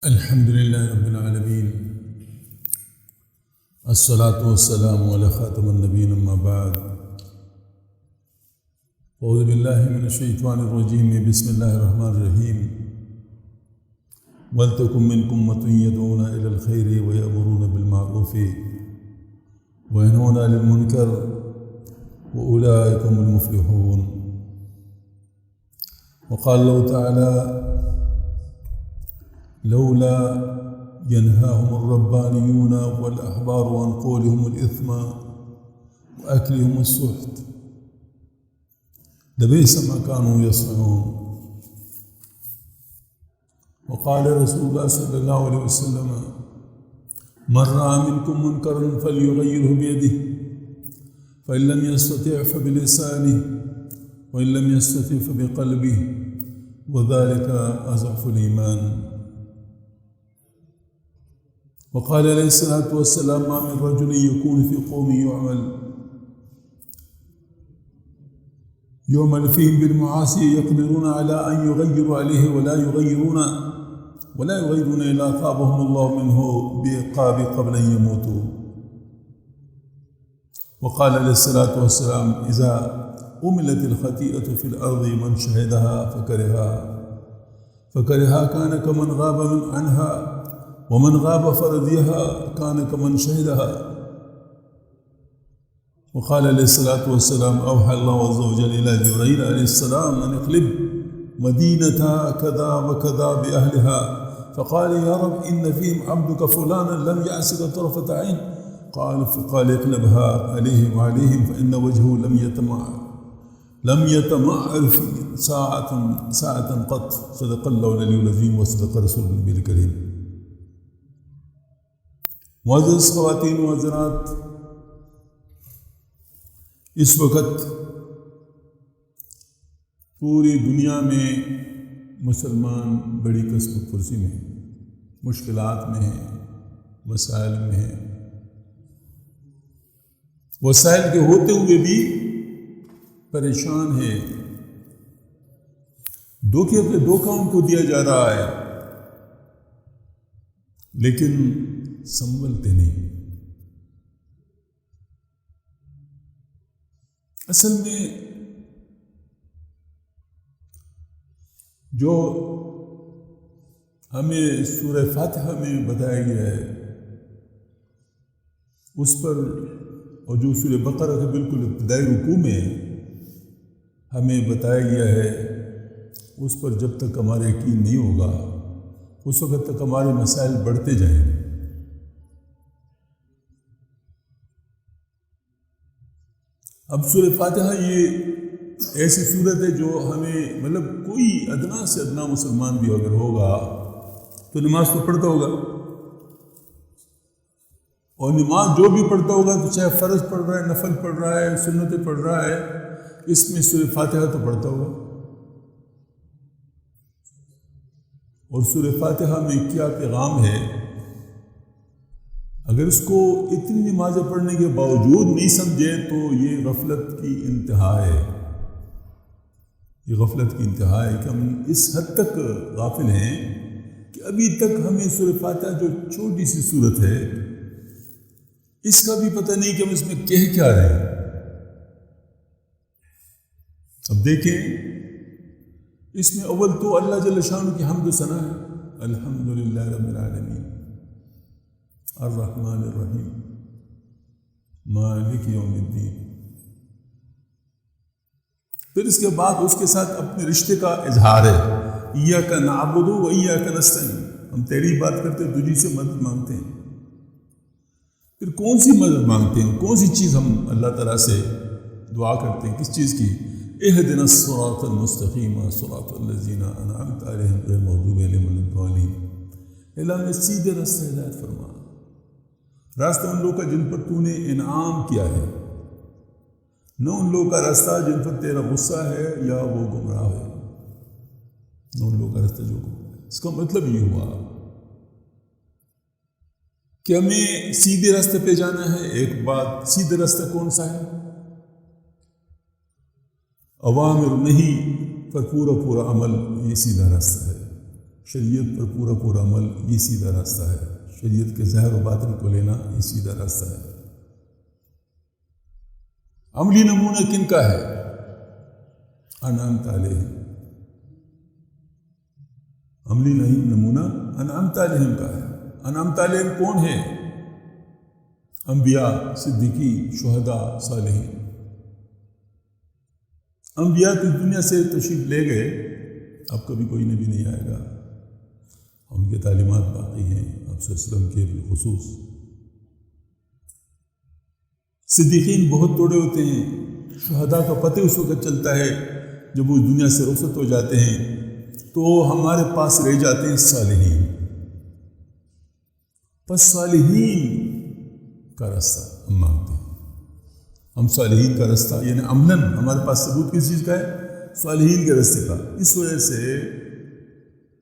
الحمد لله رب العالمين الصلاة والسلام على خاتم النبيين أما بعد أعوذ بالله من الشيطان الرجيم بسم الله الرحمن الرحيم ولتكن منكم أمة يدعون إلى الخير ويأمرون بالمعروف وينهون عن المنكر وأولئك هم المفلحون. وقال الله تعالى لولا ينهاهم الربانيون والأحبار عن قولهم الإثم وأكلهم السحت لبئس ما كانوا يصنعون. وقال رسول الله صلى الله عليه وسلم من رأى منكم منكرا فليغيره بيده فإن لم يستطع فبلسانه وإن لم يستطع فبقلبه وذلك أضعف الإيمان. وقال عليه الصلاة والسلام ما من رجل يكون في قوم يعمل فيهم بالمعاصي يقدرون على أن يغيروا عليه ولا يغيرون إلا أثابهم الله منه بعقاب قبل أن يموتوا. وقال عليه الصلاة والسلام إذا أملت الخطيئة في الأرض من شهدها فكرها كان كمن غاب عنها ومن غاب فرضيها كان كمن شهدها. وقال عليه الصلاة والسلام أوحى الله عز وجل إلى جبرائيل عليه السلام أن اقلب مدينة كذا وكذا بأهلها فقال يا رب إن فيهم عبدك فلانا لم يعصك طرفة عين فقال اقلبها عليهم وعليهم فإن وجهه لم يتمعر في ساعة قط. صدق الله العلي العظيم وصدق رسول النبي الكريم. معزز خواتین و حضرات، اس وقت پوری دنیا میں مسلمان بڑی کسب و پرسی میں ہیں، مشکلات میں ہیں، مسائل میں ہیں. وسائل کے ہوتے ہوئے بھی پریشان ہیں. دھوکہ ان کو دیا جا رہا ہے لیکن سنبھلتے نہیں. اصل میں جو ہمیں سورہ فاتحہ میں بتایا گیا ہے اس پر، اور جو سورہ بقرہ کے بالکل ابتدائی رکوع میں ہمیں بتایا گیا ہے، اس پر جب تک ہمارا یقین نہیں ہوگا اس وقت تک ہمارے مسائل بڑھتے جائیں گے. اب سورہ فاتحہ یہ ایسی صورت ہے جو ہمیں کوئی ادنا سے ادنا مسلمان بھی اگر ہوگا تو نماز تو پڑھتا ہوگا، اور نماز جو بھی پڑھتا ہوگا تو چاہے فرض پڑھ رہا ہے، نفل پڑھ رہا ہے، سنتیں پڑھ رہا ہے، اس میں سورہ فاتحہ تو پڑھتا ہوگا. اور سورہ فاتحہ میں کیا پیغام ہے؟ اگر اس کو اتنی نمازیں پڑھنے کے باوجود نہیں سمجھے تو یہ غفلت کی انتہا ہے. یہ غفلت کی انتہا ہے کہ ہم اس حد تک غافل ہیں کہ ابھی تک ہمیں سورہ فاتحہ جو چھوٹی سی سورت ہے اس کا بھی پتہ نہیں کہ ہم اس میں کہہ کیا رہے ہیں. اب دیکھیں، اس میں اول تو اللہ جل شانہ کی حمد و ثنا ہے، الحمدللہ رب العالمین الرحمن الرحیم مالک یوم الدین. پھر اس کے بعد اس کے ساتھ اپنے رشتے کا اظہار ہے، ایاک نعبد و ایاک نستعین، ہم تیری بات کرتے ہیں، تجھی سے مدد مانگتے ہیں. پھر کون سی مدد مانگتے ہیں، کون سی چیز ہم اللہ تعالیٰ سے دعا کرتے ہیں، کس چیز کی؟ اہدنا الصراط المستقیم صراط الذین انعمت علیہم غیر المغضوب علیہم ولا الضالین. اللہ نے سیدھے راستے ہدایت فرما، راستہ ان لوگوں کا جن پر تو نے انعام کیا ہے، نہ ان لوگوں کا راستہ جن پر تیرا غصہ ہے یا وہ گمراہ ہے، نہ ان لوگوں کا راستہ جو گمراہ ہے. اس کا مطلب یہ ہوا کہ ہمیں سیدھے راستے پہ جانا ہے. ایک بات، سیدھے راستہ کون سا ہے؟ عوامر نہیں پر پورا عمل، یہ سیدھا راستہ ہے. شریعت پر پورا پورا عمل یہ سیدھا راستہ ہے، شریعت کے ظاہر و باطن کو لینا یہ سیدھا راستہ ہے۔ عملی نمونہ کن کا ہے؟ انعمت علیہم، عملی نہیں نمونہ انعمت علیہم کا ہے۔ انعمت علیہم کون ہے؟ انبیاء، صدیقین، شہداء، صالحین۔ انبیاء تو اس دنیا سے تشریف لے گئے، اب کبھی کوئی نبی نہیں آئے گا، ان کی تعلیمات باقی ہیں، آپ صلی اللہ علیہ وسلم کے بالخصوص۔ صدیقین بہت توڑے ہوتے ہیں، شہداء کا پتہ اس وقت چلتا ہے جب وہ اس دنیا سے رخصت ہو جاتے ہیں، تو ہمارے پاس رہ جاتے ہیں صالحین۔ پس صالحین کا راستہ ہم مانگتے ہیں، ہم صالحین کا راستہ، یعنی عملاً ہمارے پاس ثبوت کس چیز کا ہے؟ صالحین کے راستے کا۔ اس وجہ سے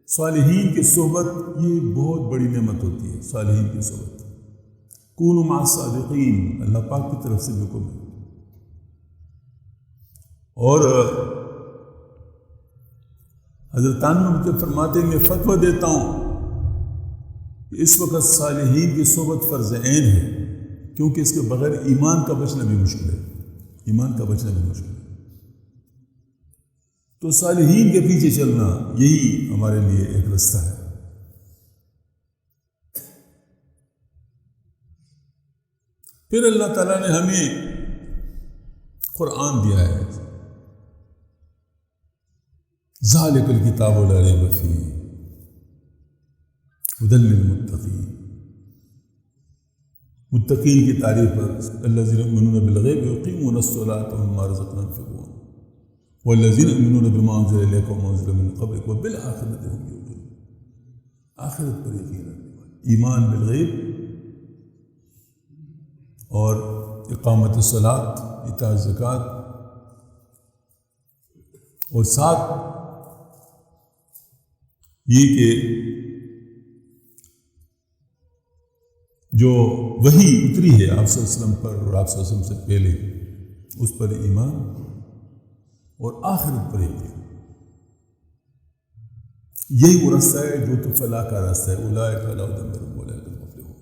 صالحین کی صحبت یہ بہت بڑی نعمت ہوتی ہے، صالحین کی صحبت۔ کونوا مع الصادقین، اللہ پاک کی طرف سے حکم ہے۔ اور حضرت مجھے فرماتے ہیں میں فتویٰ دیتا ہوں کہ اس وقت صالحین کی صحبت فرض عین ہے، کیونکہ اس کے بغیر ایمان کا بچنا بھی مشکل ہے، ایمان کا بچنا بھی مشکل ہے۔ تو صالحین کے پیچھے چلنا یہی ہمارے لیے ایک راستہ ہے۔ پھر اللہ تعالیٰ نے ہمیں قرآن دیا ہے، ذالک الکتاب لا ریب فیہ ھدی للمتقین۔ متقین کی تعریف پر الذین یؤمنون بالغیب ویقیمون الصلاۃ ومما رزقناہم ينفقون والذین یؤمنون بما انزل الیک وما انزل من قبلک وبالآخرۃ ھم یوقنون۔ آخرت پر یقین رکھنے والے، ایمان بالغیب اور اقامت الصلاۃ، ایتاء الزکوٰۃ، اور ساتھ یہ کہ جو وحی اتری ہے آپ صلی اللہ علیہ وسلم پر اور آپ صلی اللہ علیہ وسلم سے پہلے، اس پر ایمان اور آخرت پر یقین، یہی وہ راستہ ہے جو تو فلاح کا راستہ ہے۔ اولئک علی ھدی من ربہم واولئک هم المفلحون۔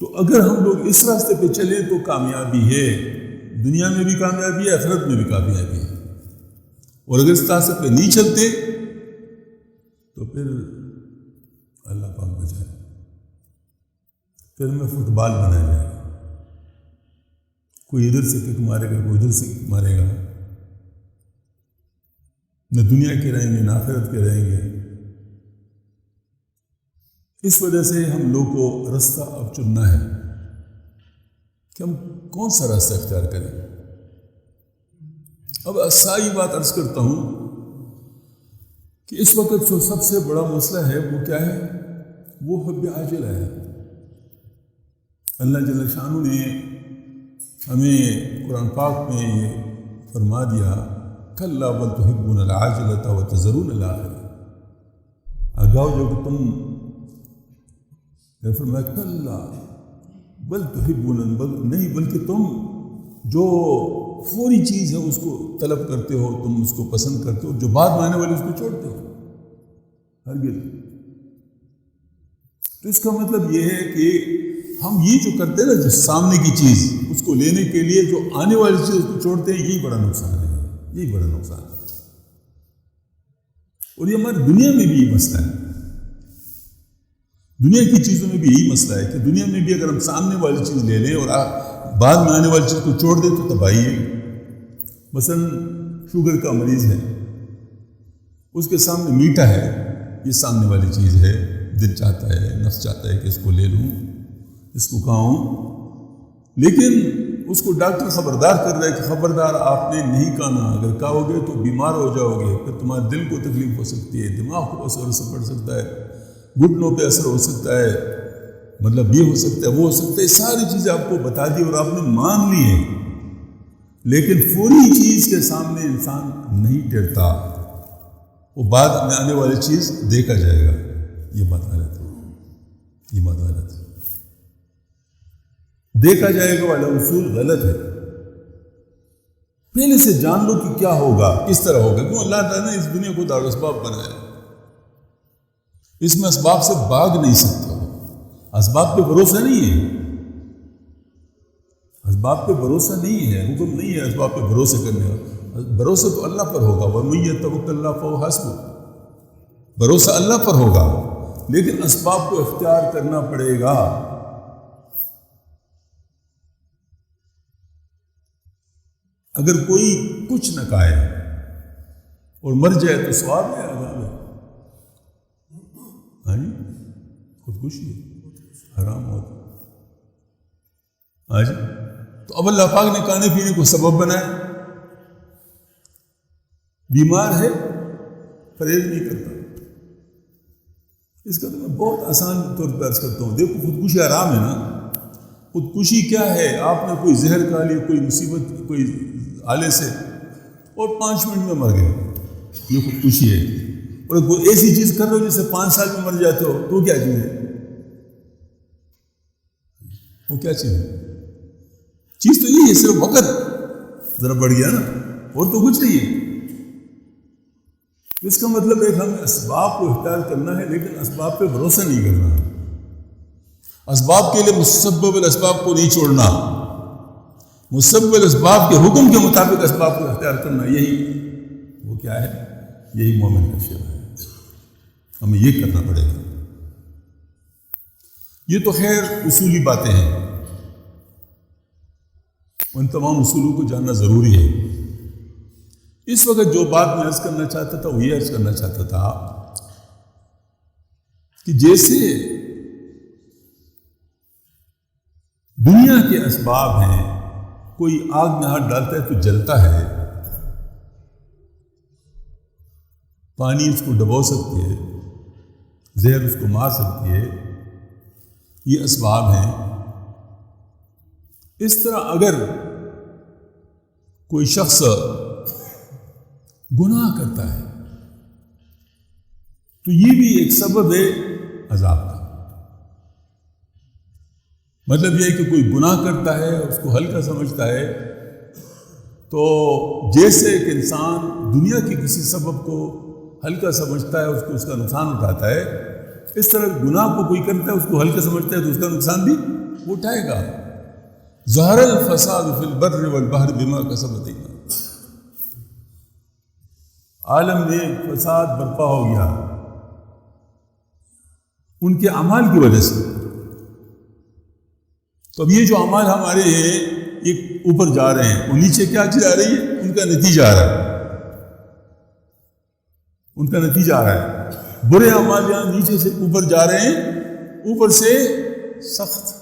تو اگر ہم لوگ اس راستے پہ چلیں تو کامیابی ہے، دنیا میں بھی کامیابی ہے، آخرت میں بھی کامیابی ہے۔ اور اگر اس راستے پہ نہیں چلتے تو پھر اللہ پاک بچائے، پھر ہمیں فٹ بال بنایا جائے گا، کوئی ادھر سے کک مارے گا، کوئی ادھر سے کک مارے گا، نہ دنیا کے رہیں گے نہ آخرت کے رہیں گے۔ اس وجہ سے ہم لوگ کو راستہ اب چننا ہے کہ ہم کون سا راستہ اختیار کریں۔ اب ساری بات عرض کرتا ہوں کہ اس وقت جو سب سے بڑا مسئلہ ہے وہ کیا ہے؟ وہ حب عاجلہ ہے۔ اللہ جل شانہ نے ہمیں قرآن پاک میں یہ فرما دیا، کلا بل تحبون العاجلۃ وتذرون الآخرۃ۔ آگاؤ جو کہ تم نے فرمایا کلا بل تحبون، نہیں بلکہ تم جو فوری چیز ہے اس کو طلب کرتے ہو، تم اس کو پسند کرتے ہو، جو بعد میں آنے والی اس کو چھوڑتے ہو ہرگز۔ تو اس کا مطلب یہ ہے کہ ہم یہ جو کرتے ہیں نا، جو سامنے کی چیز اس کو لینے کے لیے جو آنے والی چیز اس کو چھوڑتے ہیں، یہی بڑا نقصان ہے، یہی بڑا نقصان ہے۔ اور یہ ہماری دنیا میں بھی یہ مسئلہ ہے، دنیا کی چیزوں میں بھی یہی مسئلہ ہے کہ دنیا میں بھی اگر ہم سامنے والی چیز لے لیں اور بعد میں آنے والی چیز کو چھوڑ دیں تو تباہی ہے۔ مثلا شوگر کا مریض ہے، اس کے سامنے میٹھا ہے، یہ سامنے والی چیز ہے، دل چاہتا ہے، نفس چاہتا ہے کہ اس کو لے لوں، اس کو کھاؤں، لیکن اس کو ڈاکٹر خبردار کر رہا ہے کہ خبردار آپ نے نہیں کھانا، اگر کھاؤ گے تو بیمار ہو جاؤ گے، پھر تمہارے دل کو تکلیف ہو سکتی ہے، دماغ کو اثر پڑ سکتا ہے، گھٹنوں پہ اثر ہو سکتا ہے، مطلب یہ ہو سکتا ہے، وہ ہو سکتا ہے، ساری چیزیں آپ کو بتا دی اور آپ نے مان لی ہیں، لیکن فوری چیز کے سامنے انسان نہیں ڈرتا، وہ بعد میں آنے والی چیز دیکھا جائے گا۔ یہ بات غلط ہے، یہ بات غلط ہے، دیکھا جائے گا والا اصول غلط ہے۔ پہلے سے جان لو کہ کیا ہوگا، کس طرح ہوگا. کیوں اللہ تعالیٰ نے اس دنیا کو دارالاسباب بنایا. اس میں اسباب سے بھاگ نہیں سکتا. اسباب پہ بھروسہ نہیں ہے، اسباب پہ بھروسہ نہیں ہے، حکم نہیں ہے اسباب پہ بھروسے کرنے کا. بھروسہ تو اللہ پر ہوگا. وَمَن يَتَوَکَّلْ عَلَى اللَّهِ فَهُوَ حَسْبُهُ. بھروسہ اللہ پر ہوگا، لیکن اسباب کو اختیار کرنا پڑے گا. اگر کوئی کچھ نہ کھائے اور مر جائے تو ثواب ہے، عذاب ہے. ہاں جی، خودکشی ہے، حرام ہوتا. ہاں جی، تو اب اللہ پاک نے کھانے پینے کو سبب بنایا. بیمار ہے، پرہیز نہیں کرتا. اس کا تو میں بہت آسان طور پر عرض کرتا ہوں. دیکھو خودکشی حرام ہے نا. خودکشی کیا ہے؟ آپ نے کوئی زہر کھا لیا، کوئی مصیبت، کوئی آلے سے، اور 5 منٹ میں مر گئے، یہ خودکشی ہے. اور کوئی ایسی چیز کر رہے ہو جس سے 5 سال میں مر جاتے ہو، تو کیا چیز ہے؟ وہ کیا چیز ہے؟ چیز تو یہی ہے، صرف وقت ذرا بڑھ گیا نا، اور تو کچھ نہیں ہے. اس کا مطلب ہے کہ ہمیں اسباب کو اختیار کرنا ہے، لیکن اسباب پہ بھروسہ نہیں کرنا. اسباب کے لیے مسبب الاسباب کو نہیں چھوڑنا. مسبب الاسباب کے حکم کے مطابق اسباب کو اختیار کرنا، یہی وہ کیا ہے؟ یہی مومن کا شعور ہے. ہمیں یہ کرنا پڑے گا. یہ تو خیر اصولی باتیں ہیں، ان تمام اصولوں کو جاننا ضروری ہے. اس وقت جو بات میں عرض کرنا چاہتا تھا وہ یہ عرض کرنا چاہتا تھا کہ جیسے دنیا کے اسباب ہیں، کوئی آگ میں ہاتھ ڈالتا ہے تو جلتا ہے، پانی اس کو ڈبو سکتی ہے، زہر اس کو مار سکتی ہے، یہ اسباب ہیں. اس طرح اگر کوئی شخص گناہ کرتا ہے تو یہ بھی ایک سبب ہے عذاب کا. مطلب یہ ہے کہ کوئی گناہ کرتا ہے، اس کو ہلکا سمجھتا ہے، تو جیسے ایک انسان دنیا کی کسی سبب کو ہلکا سمجھتا ہے، اس کا نقصان اٹھاتا ہے، اس طرح گناہ کو کوئی کرتا ہے، اس کو ہلکا سمجھتا ہے تو اس کا نقصان بھی وہ اٹھائے گا. ظہر الفساد فی البر والبحر بما کسبت ایدی الناس. عالم میں فساد برپا ہو گیا ان کے اعمال کی وجہ سے. تو اب یہ جو اعمال ہمارے ہیں یہ اوپر جا رہے ہیں، اور نیچے کیا چیز آ رہی ہے؟ ان کا نتیجہ آ رہا ہے. ان کا نتیجہ آ رہا ہے. برے اعمال یہاں نیچے سے اوپر جا رہے ہیں، اوپر سے سخت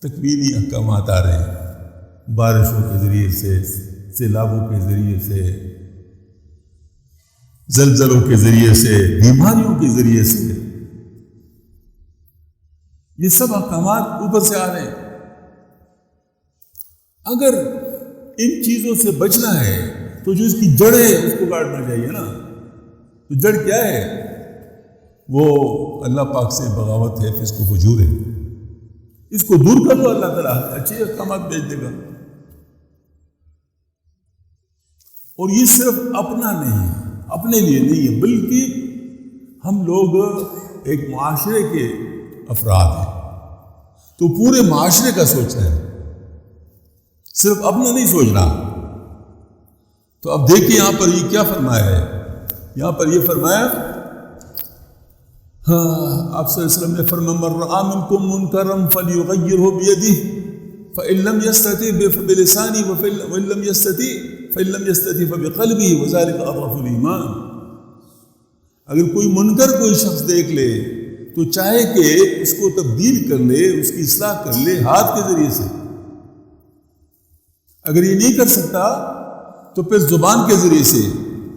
تکوینی احکامات آ رہے ہیں، بارشوں کے ذریعے سے، سیلابوں کے ذریعے سے، زلزلوں کے ذریعے سے، بیماریوں کے ذریعے سے. یہ سب احکامات اوپر سے آ رہے ہیں. اگر ان چیزوں سے بچنا ہے تو جو اس کی جڑ ہے اس کو کاٹنا چاہیے نا. تو جڑ کیا ہے؟ وہ اللہ پاک سے بغاوت ہے، فسق و فجور ہے. اس کو دور کر دو، اللہ تعالیٰ اچھے احکامات بھیج دے گا. اور یہ صرف اپنا نہیں ہے، اپنے لیے نہیں ہے، بلکہ ہم لوگ ایک معاشرے کے افراد ہیں، تو پورے معاشرے کا سوچنا ہے، صرف اپنا نہیں سوچنا. تو اب دیکھیں یہاں پر یہ کیا فرمایا ہے. یہاں پر یہ فرمایا، آپ صلی اللہ علیہ وسلم نے فرمایا من رأى منکم منکرا فلیغیرہ بیدہ فإن لم یستطع فبلسانہ وإن لم یستطع فبقلبہ وذلک اضعف الایمان. اگر کوئی منکر کوئی شخص دیکھ لے تو چاہے کہ اس کو تبدیل کر لے، اس کی اصلاح کر لے ہاتھ کے ذریعے سے. اگر یہ نہیں کر سکتا تو پھر زبان کے ذریعے سے،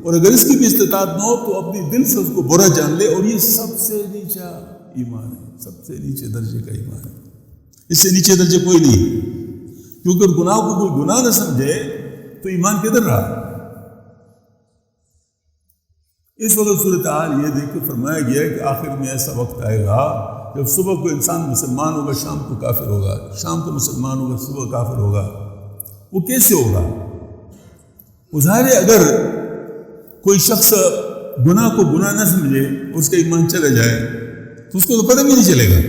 اور اگر اس کی بھی استطاعت نہ ہو تو اپنی دل سے اس کو برا جان لے. اور یہ سب سے نیچا ایمان ہے، سب سے نیچے درجے کا ایمان ہے. اس سے نیچے درجے کوئی نہیں، کیونکہ گناہ کو کوئی گناہ نہ سمجھے تو ایمان کدھر رہا. اس وقت صورتحال یہ دیکھ کے فرمایا گیا کہ آخر میں ایسا وقت آئے گا جب صبح کو انسان مسلمان ہوگا، شام کو کافر ہوگا، شام کو مسلمان ہوگا، صبح کافر ہوگا. وہ کیسے ہوگا؟ ظاہر ہے اگر کوئی شخص گناہ کو گناہ نہ سمجھے، اس کا ایمان چلا جائے تو اس کو تو پتہ بھی نہیں چلے گا،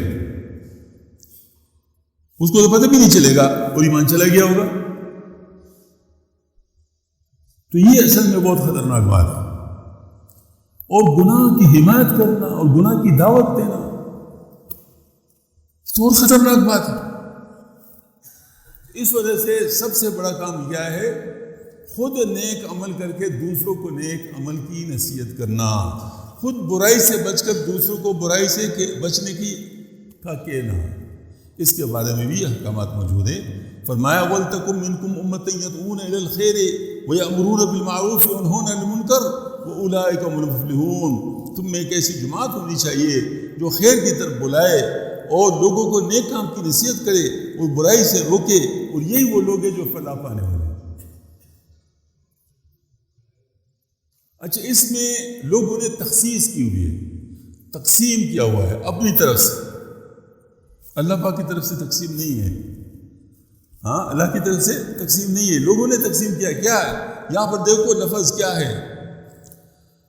اس کو تو پتہ بھی نہیں چلے گا اور ایمان چلا گیا ہوگا. تو یہ اصل میں بہت خطرناک بات ہے. اور گناہ کی حمایت کرنا اور گناہ کی دعوت دینا تو اور خطرناک بات ہے. اس وجہ سے سب سے بڑا کام کیا ہے؟ خود نیک عمل کر کے دوسروں کو نیک عمل کی نصیحت کرنا، خود برائی سے بچ کر دوسروں کو برائی سے بچنے کی کا کہنا. اس کے بارے میں بھی احکامات موجود ہیں. فرمایا وَلْتَكُن مِّنكُمْ أُمَّةٌ يَدْعُونَ إِلَى الْخَيْرِ وَيَأْمُرُونَ بِالْمَعْرُوفِ وَيَنْهَوْنَ عَنِ الْمُنكَرِ وَأُولَٰئِكَ هُمُ الْمُفْلِحُونَ. تم میں ایک ایسی جماعت ہونی چاہیے جو خیر کی طرف بلائے اور لوگوں کو نیک کام کی نصیحت کرے اور برائی سے روکے، اور یہی وہ لوگ ہیں جو فلاح پانے والے. اچھا، اس میں لوگوں نے تخصیص کی ہوئی ہے، تقسیم کیا ہوا ہے اپنی طرف سے. اللہ پاک کی طرف سے تقسیم نہیں ہے. ہاں، اللہ کی طرف سے تقسیم نہیں ہے، لوگوں نے تقسیم کیا. کیا ہے یہاں پر دیکھو لفظ کیا ہے؟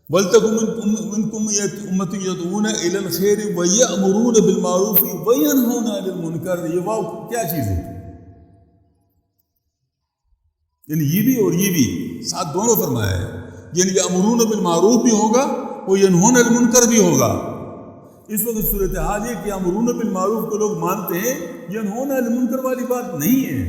وَلْتَكُن مِّنكُمْ أُمَّةٌ يَدْعُونَ إِلَى الْخَيْرِ وَيَأْمُرُونَ بِالْمَعْرُوفِ وَيَنْهَوْنَ عَنِ الْمُنكَرِ. یہ واو کیا چیز ہے؟ یعنی یہ بھی اور یہ بھی ساتھ دونوں فرمایا ہے. یعنی یأمرون بالمعروف بھی ہوگا اور ینہون عن المنکر بھی ہوگا. اس وقت صورتحال یہ کہ یأمرون بالمعروف کو لوگ مانتے ہیں، ینہون عن المنکر والی بات نہیں ہے.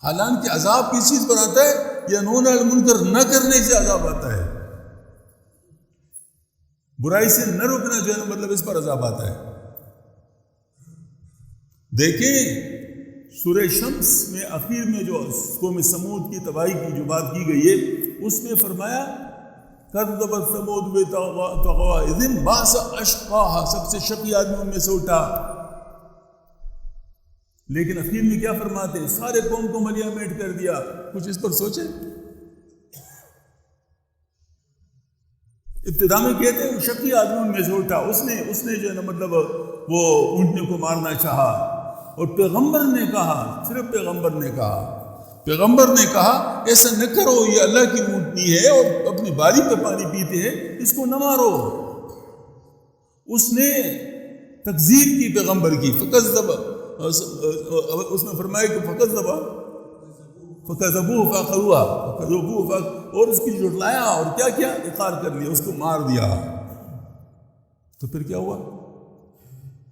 حالانکہ عذاب کس چیز پر آتا ہے؟ ینہون عن المنکر نہ کرنے سے عذاب آتا ہے. برائی سے نہ روکنا جو ہے نا، مطلب اس پر عذاب آتا ہے. دیکھیں سورہ شمس میں آخر میں جو قوم سمود کی تباہی کی جو بات کی گئی ہے، اس میں فرمایا کذبت ثمود بطغواها اذ انبعث اشقاها، سب سے شقی آدمی ان میں سے اٹھا. لیکن آخر میں کیا فرماتے ہیں؟ سارے قوم کو ملیا میٹ کر دیا. کچھ اس پر سوچیں. ابتدا میں کہتے ہیں شقی آدمی ان میں سے اٹھا، اس نے جو ہے نا مطلب وہ اونٹنے کو مارنا چاہا. اور پیغمبر نے کہا، صرف پیغمبر نے کہا ایسا نہ کرو، یہ اللہ کی اونٹنی ہے اور اپنی باری پہ پانی پیتے ہیں، اس کو نہ مارو. اس نے تکذیب کی پیغمبر کی. اس میں فرمایا کہ فَكَذَّبُوهُ فَعَقَرُوهَا، اور اس کی جھٹلایا اور کیا اقرار کر لیا، اس کو مار دیا. تو پھر کیا ہوا؟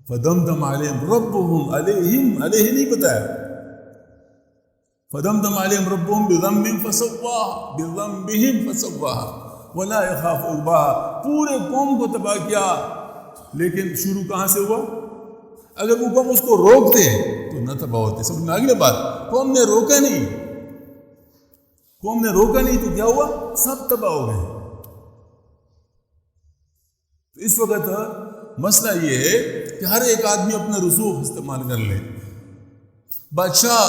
فَدَمْدَمَ عَلَيْهِمْ رَبُّهُمْ عَلَيْهِمْ نہیں بتایا. فَدَمْدَمَ عَلَيْهِمْ رَبُّهُمْ بِذَنبِهِمْ فَسَوَّاهَا وَلَا يَخَافُ عُقْبَاهَا. پورے قوم کو تباہ کیا. لیکن شروع کہاں سے ہوا؟ اگر وہ قوم اس کو روکتے تو نہ تباہ ہوتے. سمجھ میں آ گئی بات؟ قوم نے روکا نہیں تو کیا ہوا؟ سب تباہ ہو گئے. تو اس وقت مسئلہ یہ ہے کہ ہر ایک آدمی اپنا رسوخ استعمال کر لے. بادشاہ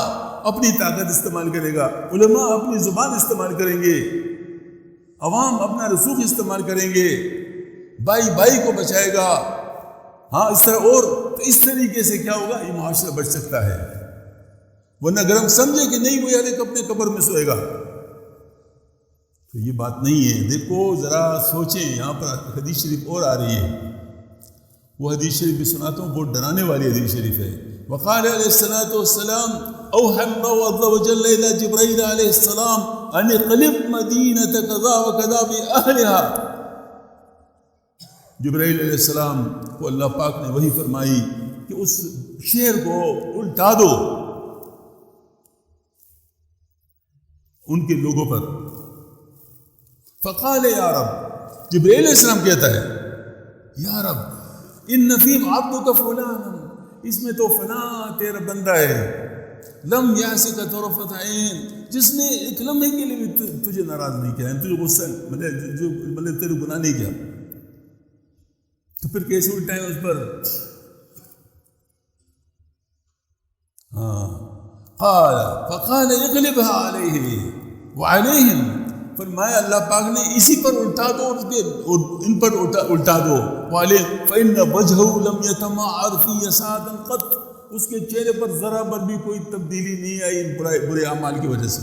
اپنی طاقت استعمال کرے گا، علماء اپنی زبان استعمال کریں گے، عوام اپنا رسوخ استعمال کریں گے، بائی کو بچائے گا. ہاں اس طرح، اور تو اس طریقے سے کیا ہوگا؟ یہ معاشرہ بچ سکتا ہے. ورنہ اگر ہم سمجھے کہ نہیں وہ یار ایک اپنے قبر میں سوئے گا، تو یہ بات نہیں ہے. دیکھو ذرا سوچیں. یہاں پر حدیث شریف اور آ رہی ہے، وہ حدیث شریف بھی سناتا ہوں، بہت ڈرانے والی حدیث شریف ہے. وقال علیہ الصلوۃ والسلام اوحى الله عز وجل الى جبرائیل علیہ السلام ان اقلب مدینۃ کذا وکذا باہلها. جبرائیل علیہ السلام کو اللہ پاک نے وحی فرمائی کہ اس شہر کو الٹا دو ان کے لوگوں پر. فقال یا رب، جبرائیل علیہ السلام کہتا ہے یا رب ان فیم عبدک فلان، اس میں تو فلاں تیرا بندہ ہے، لم یعصک طرفۃ عین، جس نے ایک لمحے کے لیے بھی تجھے ناراض نہیں کیا، تجھے غصہ مطلب تیرے گناہ نہیں کیا. تو پھر کیسے الٹائیں اس پر؟ فقال اغلبها علیہ وعلیہم، فرمایا اللہ پاک نے اسی پر الٹا دو اور ان پر الٹا دو. فإن وجهه لم يتمعر في ساعة قط، اس کے چہرے پر ذرا بر بھی کوئی تبدیلی نہیں آئی ان برے اعمال کی وجہ سے،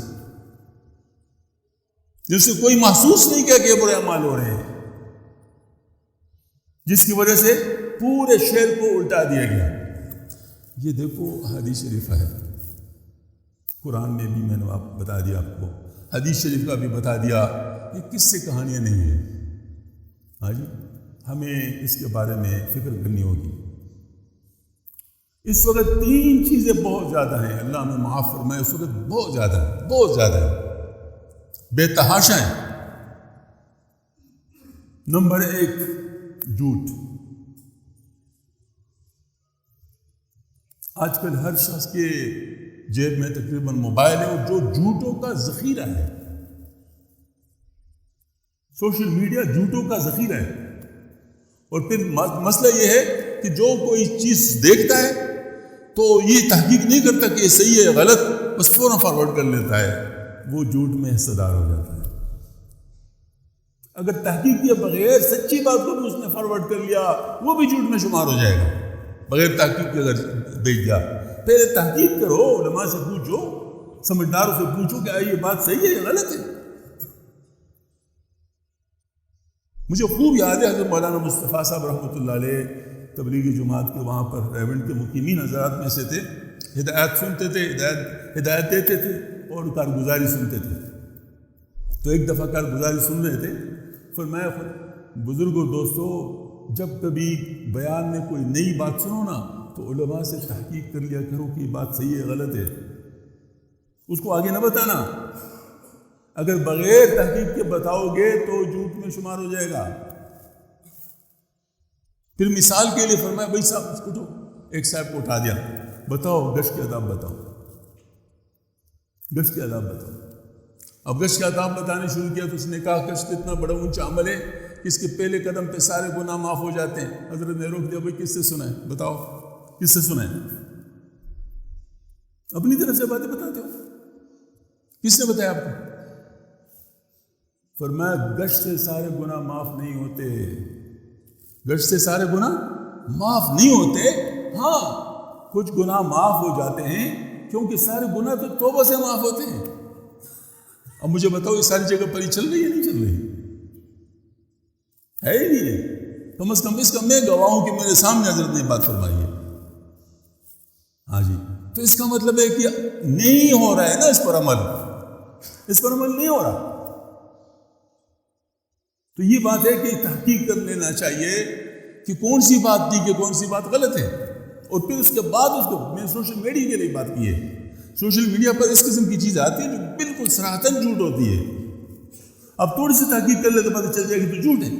جس سے کوئی محسوس نہیں کیا کہ یہ برے اعمال ہو رہے ہیں، جس کی وجہ سے پورے شہر کو الٹا دیا گیا۔ یہ دیکھو حدیث شریفہ ہے، قرآن میں بھی میں نے بتا دیا آپ کو، حدیث شریف کا بھی بتا دیا، یہ کس سے کہانیاں نہیں ہیں۔ ہاں جی، ہمیں اس کے بارے میں فکر کرنی ہوگی۔ اس وقت 3 چیزیں بہت زیادہ ہیں، اللہ ہمیں معاف فرمائے، اس وقت بہت زیادہ ہیں، بہت زیادہ ہیں، بے تحاشا ہیں۔ نمبر 1 جھوٹ۔ آج کل ہر شخص کے جیب میں تقریباً موبائل ہے، اور جو جھوٹوں کا ذخیرہ ہے، سوشل میڈیا جھوٹوں کا ذخیرہ ہے۔ اور پھر مسئلہ یہ ہے کہ جو کوئی چیز دیکھتا ہے تو یہ تحقیق نہیں کرتا کہ یہ صحیح ہے غلط، بس فوراً فارورڈ کر لیتا ہے، وہ جھوٹ میں حصہ دار ہو جاتا ہے۔ اگر تحقیق کے بغیر سچی بات کو بھی اس نے فارورڈ کر لیا، وہ بھی جھوٹ میں شمار ہو جائے گا، بغیر تحقیق کے اگر بھیج دیا۔ پہلے تحقیق کرو، علماء سے پوچھو، سمجھداروں سے پوچھو کہ یہ بات صحیح ہے یا غلط ہے۔ مجھے خوب یاد ہے حضرت مولانا مصطفیٰ صاحب رحمۃ اللہ علیہ تبلیغی جماعت کے وہاں پر ریونڈ کے مقیمین حضرات میں سے تھے، ہدایت سنتے تھے، ہدایت دیتے تھے اور کارگزاری سنتے تھے۔ تو ایک دفعہ کارگزاری سن رہے تھے، فرمایا بزرگوں دوستو، جب کبھی بیان میں کوئی نئی بات سنو نا تو علماء سے تحقیق کر لیا کرو کہ یہ بات صحیح ہے غلط ہے، اس کو آگے نہ بتانا۔ اگر بغیر تحقیق کے بتاؤ گے تو جھوٹ میں شمار ہو جائے گا۔ پھر مثال کے لیے فرمایا بھائی صاحب اٹھو، ایک صاحب کو اٹھا دیا، بتاؤ گشت کے آداب بتاؤ، گشت کے آداب بتاؤ۔ اب گشت کے آداب بتانے شروع کیا تو اس نے کہا گشت اتنا بڑا اونچا عمل ہے کہ اس کے پہلے قدم پہ سارے گناہ معاف ہو جاتے ہیں۔ حضرت نے روک دیا، بھائی کس سے سنا ہے بتاؤ، کس سے سنا ہے؟ اپنی طرف سے باتیں بتاتے ہو، کس نے بتایا آپ کو؟ فرمایا گشت سے سارے گناہ معاف نہیں ہوتے، گشت سے سارے گناہ معاف نہیں ہوتے، ہاں کچھ گناہ معاف ہو جاتے ہیں کیونکہ سارے گناہ تو توبہ سے معاف ہوتے ہیں۔ اب مجھے بتاؤ یہ ساری جگہ پر ہی چل رہی ہے نہیں چل رہی ہے؟ ہی نہیں ہے۔ کم از کم میں گواہ ہوں کہ میرے سامنے حضرت نے بات فرمائی ہے۔ ہاں جی، تو اس کا مطلب ہے کہ نہیں ہو رہا ہے نا اس پر عمل، اس پر عمل نہیں ہو رہا۔ تو یہ بات ہے کہ تحقیق کر لینا چاہیے کہ کون سی بات ٹھیک ہے، کون سی بات غلط ہے، اور پھر اس کے بعد اس کو میں سوشل میڈیا کے لیے بات کی ہے۔ سوشل میڈیا پر اس قسم کی چیزیں آتی ہیں جو بالکل صراحتاً جھوٹ ہوتی ہے۔ اب تھوڑی سی تحقیق کر لے تو پتہ چل جائے گی تو جھوٹ ہے۔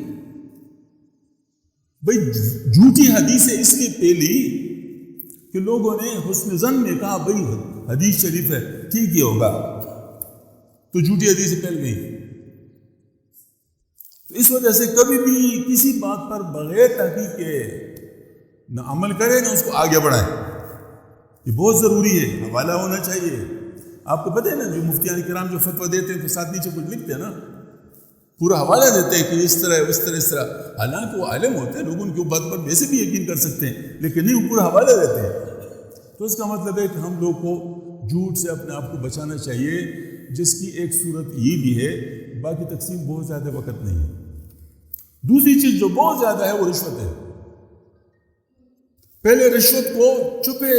بھائی جھوٹی حدیثیں اس لیے پھیلی کہ لوگوں نے حسن ظن میں کہا بھائی حدیث شریف ہے ٹھیک ہی ہوگا، تو جھوٹی حدیثیں پھیل گئی۔ تو اس وجہ سے کبھی بھی کسی بات پر بغیر تحقیق کے نہ عمل کرے نہ اس کو آگے بڑھائے، یہ بہت ضروری ہے۔ حوالہ ہونا چاہیے۔ آپ کو پتہ ہے نا جو مفتیان کرام جو فتویٰ دیتے ہیں تو ساتھ نیچے کچھ لکھتے ہیں نا، پورا حوالہ دیتے ہیں کہ اس طرح اس طرح اس طرح، حالانکہ وہ عالم ہوتے ہیں، لوگ ان کی بات پر ویسے بھی یقین کر سکتے ہیں، لیکن نہیں، وہ پورا حوالہ دیتے ہیں۔ تو اس کا مطلب ہے کہ ہم لوگ کو جھوٹ سے اپنے آپ کو بچانا چاہیے، جس کی ایک صورت یہ بھی ہے، باقی تقسیم بہت زیادہ وقت نہیں ہے۔ دوسری چیز جو بہت زیادہ ہے وہ رشوت ہے۔ پہلے رشوت کو چھپے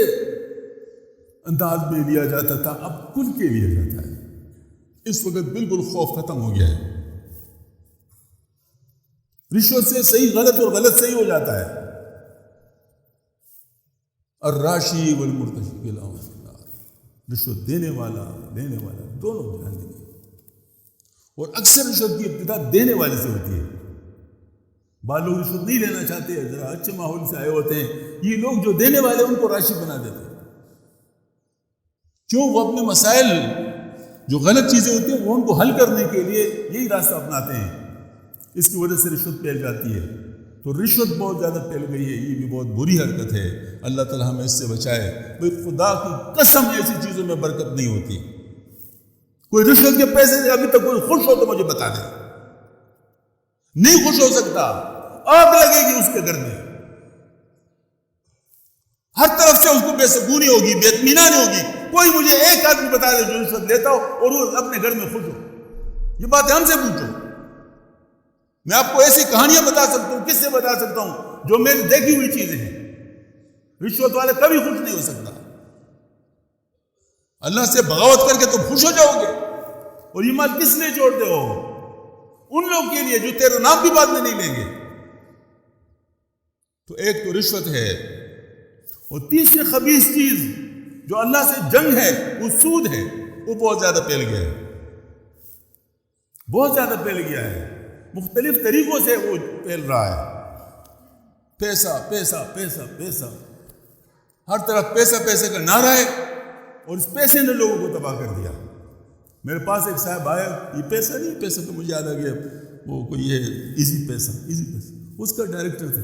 انداز میں لیا جاتا تھا، اب کھل کے لیا جاتا ہے۔ اس وقت بالکل خوف ختم ہو گیا ہے۔ رشوت سے صحیح غلط اور غلط صحیح ہو جاتا ہے۔ الراشی والمرتشی فی النار، رشوت دینے والا لینے والا دونوں جہنمی ہیں۔ اور اکثر رشوت کی ابتدا دینے والے سے ہوتی ہے۔ بعض لوگ رشوت نہیں لینا چاہتے، ذرا اچھے ماحول سے آئے ہوتے ہیں، یہ لوگ جو دینے والے ان کو راشی بنا دیتے ہیں۔ کیوں؟ وہ اپنے مسائل جو غلط چیزیں ہوتی ہیں وہ ان کو حل کرنے کے لیے یہی راستہ اپناتے ہیں، اس کی وجہ سے رشوت پھیل جاتی ہے۔ تو رشوت بہت زیادہ پھیل گئی ہے، یہ بھی بہت بری حرکت ہے، اللہ تعالیٰ ہمیں اس سے بچائے۔ بھئی خدا کی قسم ایسی چیزوں میں برکت نہیں ہوتی۔ کوئی رشوت کے پیسے سے ابھی تک کوئی خوش ہو تو مجھے بتا دے، نہیں خوش ہو سکتا، آگ لگے گی اس کے گھر میں۔ ہر طرف سے اس کو بے سکونی ہوگی، بے اطمینانی ہوگی. کوئی مجھے ایک آدمی بتا دے جو رشوت لیتا ہو اور وہ اپنے گھر میں خوش ہو. یہ بات ہم سے پوچھو. میں آپ کو ایسی کہانیاں بتا سکتا ہوں، کس سے بتا سکتا ہوں جو میری دیکھی ہوئی چیزیں ہیں. رشوت والے کبھی خوش نہیں ہو سکتا. اللہ سے بغاوت کر کے تم خوش ہو جاؤ گے. اور یہ مال کس لیے چھوڑتے ہو؟ ان لوگوں کے لیے جو تیرا نام بھی بعد میں نہیں لیں گے. تو ایک تو رشوت ہے، اور تیسری خبیث چیز جو اللہ سے جنگ ہے وہ سود ہے. وہ بہت زیادہ پھیل گیا ہے، بہت زیادہ پھیل گیا ہے. مختلف طریقوں سے وہ پھیل رہا ہے. پیسہ پیسہ پیسہ پیسہ، ہر طرف پیسہ پیسے کا نعرہ ہے، اور اس پیسے نے لوگوں کو تباہ کر دیا. میرے پاس ایک صاحب آیا، یہ پیسہ نہیں، پیسہ تو مجھے یاد آ گیا، وہ کوئی یہ ایزی پیسہ اس کا ڈائریکٹر تھا.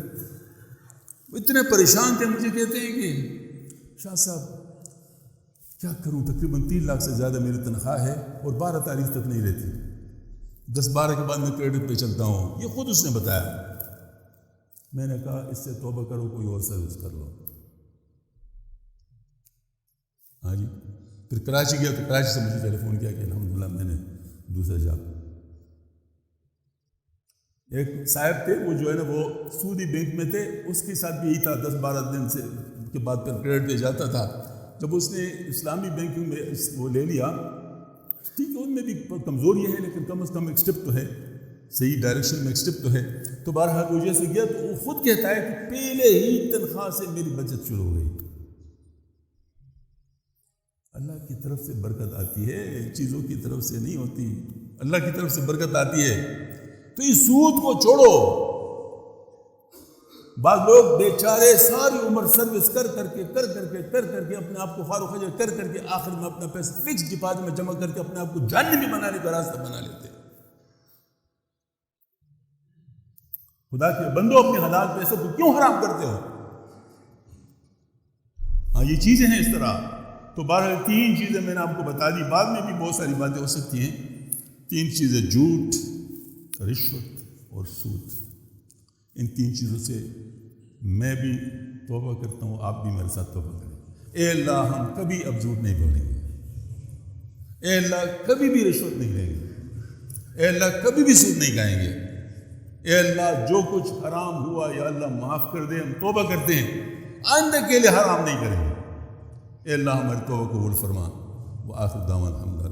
وہ اتنے پریشان تھے، مجھے کہتے ہیں کہ شاہ صاحب کیا کروں، تقریباً 3 لاکھ سے زیادہ میری تنخواہ ہے اور 12 تاریخ تک نہیں رہتی، 10-12 کے بعد میں کریڈٹ پہ چلتا ہوں. یہ خود اس نے بتایا. میں نے کہا اس سے توبہ کرو، کوئی اور سروس کر لو. ہاں جی. پھر کراچی گیا تو کراچی سے مجھے ٹیلی فون کیا کہ الحمدللہ میں نے دوسرا جاب. ایک صاحب تھے، وہ جو ہے نا وہ سودی بینک میں تھے، اس کے ساتھ بھی یہی تھا. 10-12 دن سے کے بعد پھر کریڈٹ پہ جاتا تھا. جب اس نے اسلامی بینکنگ میں وہ لے لیا، ٹھیک ہے ان میں بھی کمزوری ہے، لیکن کم از کم ایک سٹیپ تو ہے، صحیح ڈائریکشن میں ایک سٹیپ تو ہے. تو بہرحال وہ جیسے گیا تو وہ خود کہتا ہے کہ پہلے ہی تنخواہ سے میری بچت شروع ہو گئی. اللہ کی طرف سے برکت آتی ہے، چیزوں کی طرف سے نہیں ہوتی. اللہ کی طرف سے برکت آتی ہے. تو اس سود کو چھوڑو. بعض لوگ بیچارے ساری عمر سروس کر کر کے اپنے آپ کو فارغ خرچ کر کے آخر میں اپنا پیسہ فکس ڈپازٹ میں جمع کر کے اپنے آپ کو جہنمی بنانے کا راستہ بنا لیتے. خدا کے بندو، اپنے حلال پیسوں کو کیوں حرام کرتے ہو؟ ہاں یہ چیزیں ہیں اس طرح. تو بہرحال 3 چیزیں میں نے آپ کو بتا دی. بعد میں بھی بہت ساری باتیں ہو سکتی ہیں. 3 چیزیں: جھوٹ، رشوت اور سود. ان 3 چیزوں سے میں بھی توبہ کرتا ہوں، آپ بھی میرے ساتھ توبہ کریں. اے اللہ ہم کبھی اب جھوٹ نہیں بولیں گے. اے اللہ کبھی بھی رشوت نہیں لیں گے. اے اللہ کبھی بھی سود نہیں کھائیں گے. اے اللہ جو کچھ حرام ہوا یا اللہ معاف کر دے، ہم توبہ کرتے ہیں، آئندہ کے لیے حرام نہیں کریں گے. اے اللہ ہماری توبہ قبول فرما. وآخر دعوانا الحمدللہ.